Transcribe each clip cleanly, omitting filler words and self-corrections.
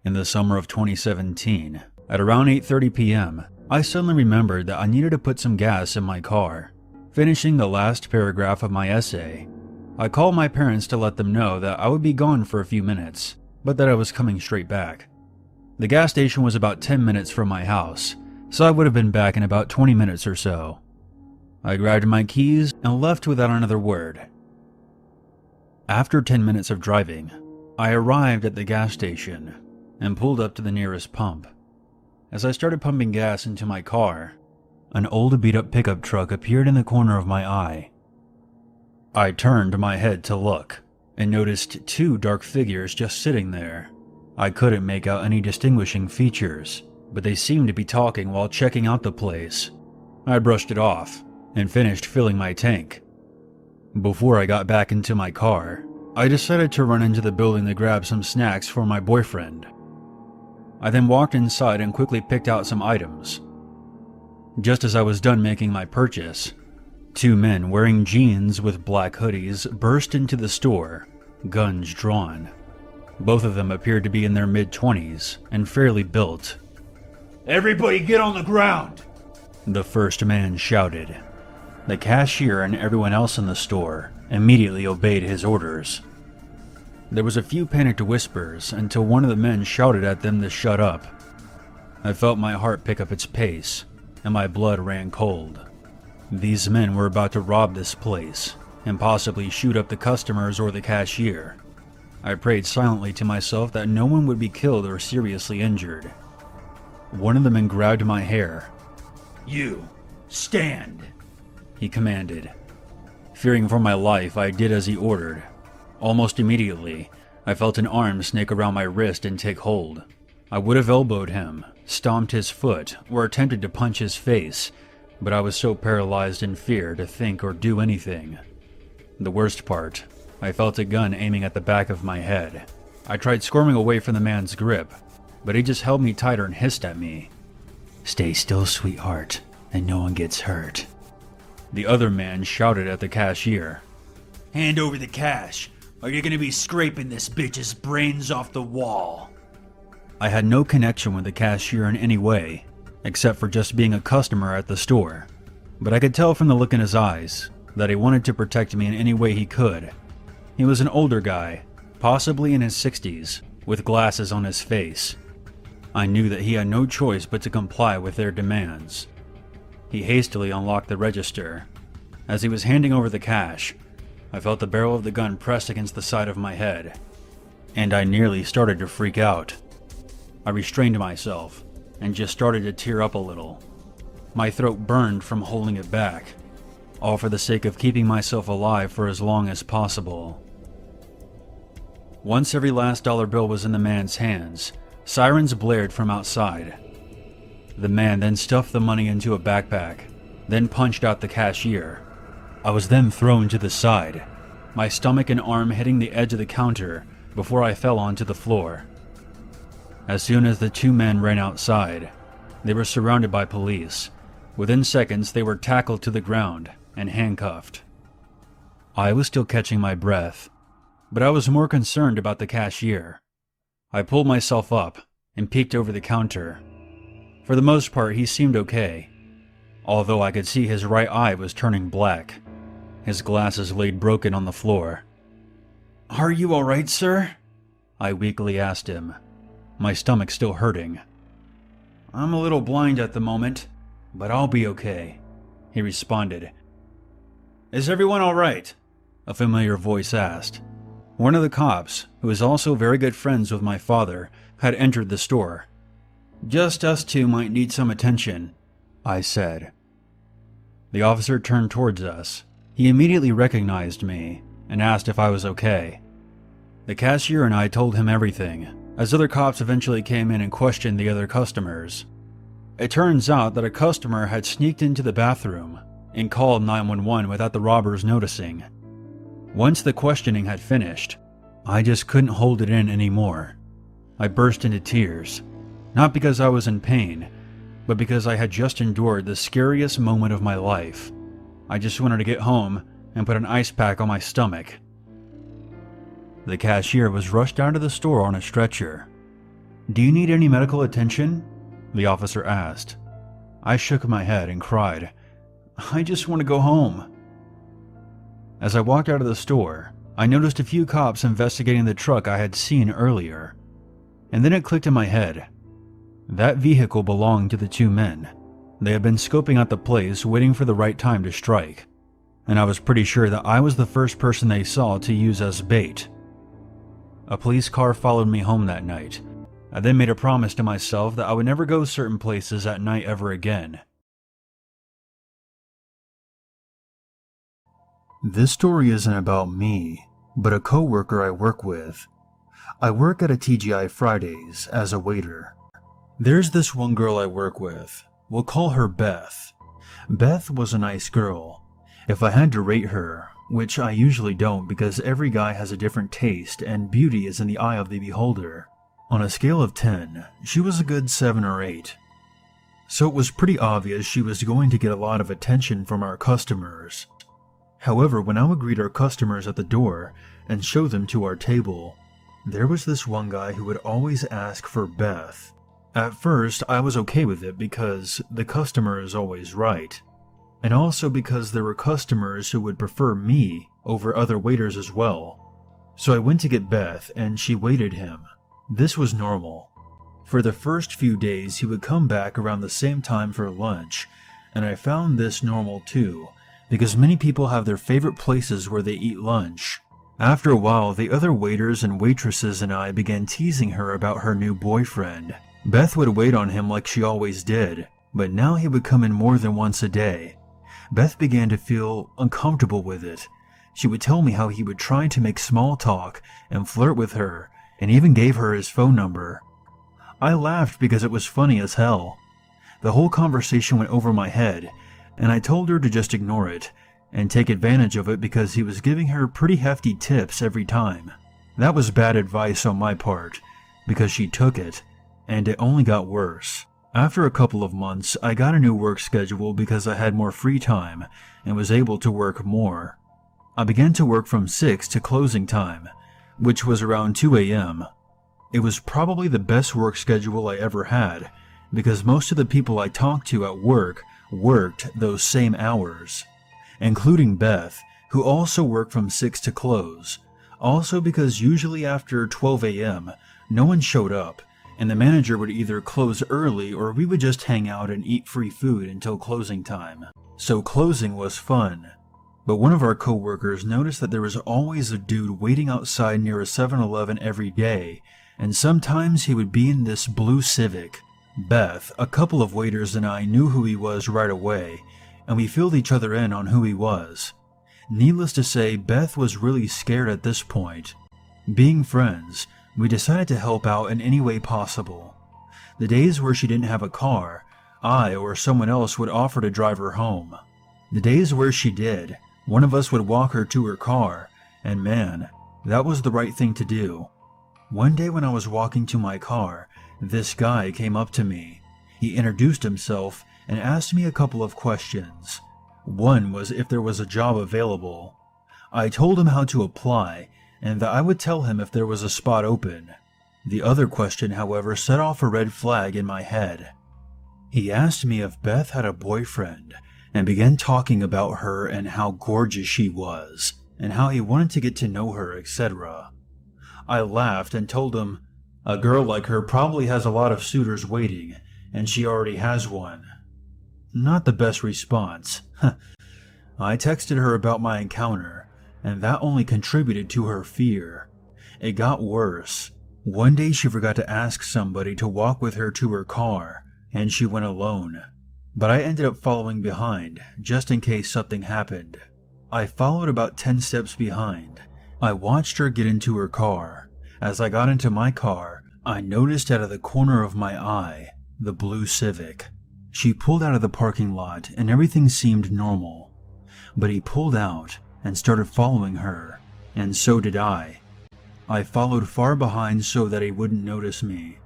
In the summer of 2017, at around 8:30 p.m., I suddenly remembered that I needed to put some gas in my car. Finishing the last paragraph of my essay, I called my parents to let them know that I would be gone for a few minutes, but that I was coming straight back. The gas station was about 10 minutes from my house, so I would have been back in about 20 minutes or so. I grabbed my keys and left without another word. After 10 minutes of driving, I arrived at the gas station and pulled up to the nearest pump. As I started pumping gas into my car, an old beat-up pickup truck appeared in the corner of my eye. I turned my head to look and noticed two dark figures just sitting there. I couldn't make out any distinguishing features, but they seemed to be talking while checking out the place. I brushed it off and finished filling my tank. Before I got back into my car, I decided to run into the building to grab some snacks for my boyfriend. I then walked inside and quickly picked out some items. Just as I was done making my purchase, two men wearing jeans with black hoodies burst into the store, guns drawn. Both of them appeared to be in their mid-20s and fairly built. "Everybody get on the ground!" the first man shouted. The cashier and everyone else in the store immediately obeyed his orders. There was a few panicked whispers until one of the men shouted at them to shut up. I felt my heart pick up its pace, and my blood ran cold. These men were about to rob this place, and possibly shoot up the customers or the cashier. I prayed silently to myself that no one would be killed or seriously injured. One of the men grabbed my hair. "You, stand!" he commanded. Fearing for my life, I did as he ordered. Almost immediately, I felt an arm snake around my wrist and take hold. I would have elbowed him, stomped his foot, or attempted to punch his face, but I was so paralyzed in fear to think or do anything. The worst part, I felt a gun aiming at the back of my head. I tried squirming away from the man's grip, but he just held me tighter and hissed at me. "Stay still, sweetheart, and no one gets hurt." The other man shouted at the cashier. "Hand over the cash, or you're gonna be scraping this bitch's brains off the wall." I had no connection with the cashier in any way, except for just being a customer at the store, but I could tell from the look in his eyes that he wanted to protect me in any way he could. He was an older guy, possibly in his 60s, with glasses on his face. I knew that he had no choice but to comply with their demands. He hastily unlocked the register. As he was handing over the cash, I felt the barrel of the gun pressed against the side of my head, and I nearly started to freak out. I restrained myself and just started to tear up a little. My throat burned from holding it back, all for the sake of keeping myself alive for as long as possible. Once every last dollar bill was in the man's hands, sirens blared from outside. The man then stuffed the money into a backpack, then punched out the cashier. I was then thrown to the side, my stomach and arm hitting the edge of the counter before I fell onto the floor. As soon as the two men ran outside, they were surrounded by police. Within seconds, they were tackled to the ground and handcuffed. I was still catching my breath, but I was more concerned about the cashier. I pulled myself up and peeked over the counter. For the most part, he seemed okay, although I could see his right eye was turning black. His glasses laid broken on the floor. "Are you all right, sir?" I weakly asked him, my stomach still hurting. "I'm a little blind at the moment, but I'll be okay," he responded. "Is everyone all right?" a familiar voice asked. One of the cops, who was also very good friends with my father, had entered the store. "Just us two might need some attention," I said. The officer turned towards us. He immediately recognized me and asked if I was okay. The cashier and I told him everything, as other cops eventually came in and questioned the other customers. It turns out that a customer had sneaked into the bathroom and called 911 without the robbers noticing. Once the questioning had finished, I just couldn't hold it in anymore. I burst into tears, not because I was in pain, but because I had just endured the scariest moment of my life. I just wanted to get home and put an ice pack on my stomach. The cashier was rushed out of the store on a stretcher. "Do you need any medical attention?" the officer asked. I shook my head and cried, "I just want to go home." As I walked out of the store, I noticed a few cops investigating the truck I had seen earlier. And then it clicked in my head. That vehicle belonged to the two men. They had been scoping out the place, waiting for the right time to strike. And I was pretty sure that I was the first person they saw to use as bait. A police car followed me home that night. I then made a promise to myself that I would never go certain places at night ever again. This story isn't about me, but a coworker I work with. I work at a TGI Fridays as a waiter. There's this one girl I work with. We'll call her Beth. Beth was a nice girl. If I had to rate her, which I usually don't because every guy has a different taste and beauty is in the eye of the beholder, on a scale of 10, she was a good 7 or 8. So it was pretty obvious she was going to get a lot of attention from our customers. However, when I would greet our customers at the door and show them to our table, there was this one guy who would always ask for Beth. At first, I was okay with it because the customer is always right. And also because there were customers who would prefer me over other waiters as well. So I went to get Beth and she waited him. This was normal. For the first few days, he would come back around the same time for lunch, and I found this normal too, because many people have their favorite places where they eat lunch. After a while, the other waiters and waitresses and I began teasing her about her new boyfriend. Beth would wait on him like she always did, but now he would come in more than once a day. Beth began to feel uncomfortable with it. She would tell me how he would try to make small talk and flirt with her, and even gave her his phone number. I laughed because it was funny as hell. The whole conversation went over my head, and I told her to just ignore it and take advantage of it because he was giving her pretty hefty tips every time. That was bad advice on my part, because she took it, and it only got worse. After a couple of months, I got a new work schedule because I had more free time and was able to work more. I began to work from 6 to closing time, which was around 2 a.m. It was probably the best work schedule I ever had, because most of the people I talked to at work worked those same hours, including Beth, who also worked from 6 to close. Also because usually after 12 a.m., no one showed up, and the manager would either close early or we would just hang out and eat free food until closing time. So closing was fun. But one of our co-workers noticed that there was always a dude waiting outside near a 7-Eleven every day, and sometimes he would be in this blue Civic. Beth, a couple of waiters, and I knew who he was right away, and we filled each other in on who he was. Needless to say, Beth was really scared at this point. Being friends, we decided to help out in any way possible. The days where she didn't have a car, I or someone else would offer to drive her home. The days where she did, one of us would walk her to her car, and man, that was the right thing to do. One day when I was walking to my car, this guy came up to me. He introduced himself and asked me a couple of questions. One was if there was a job available. I told him how to apply, and that I would tell him if there was a spot open. The other question, however, set off a red flag in my head. He asked me if Beth had a boyfriend, and began talking about her and how gorgeous she was, and how he wanted to get to know her, etc. I laughed and told him, a girl like her probably has a lot of suitors waiting, and she already has one. Not the best response. I texted her about my encounter, and that only contributed to her fear. It got worse. One day she forgot to ask somebody to walk with her to her car, and she went alone. But I ended up following behind, just in case something happened. I followed about 10 steps behind. I watched her get into her car. As I got into my car, I noticed out of the corner of my eye, the blue Civic. She pulled out of the parking lot and everything seemed normal. But he pulled out and started following her, and so did I. I followed far behind so that he wouldn't notice me.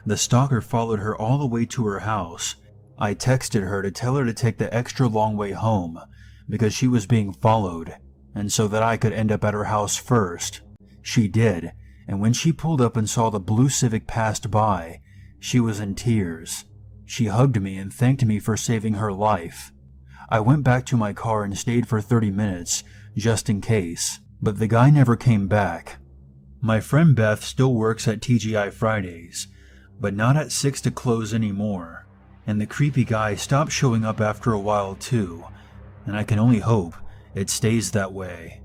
The stalker followed her all the way to her house. I texted her to tell her to take the extra long way home because she was being followed, and so that I could end up at her house first. She did, and when she pulled up and saw the blue Civic passed by, she was in tears. She hugged me and thanked me for saving her life. I went back to my car and stayed for 30 minutes, just in case, but the guy never came back. My friend Beth still works at TGI Fridays, but not at 6 to close anymore, and the creepy guy stopped showing up after a while too, and I can only hope it stays that way.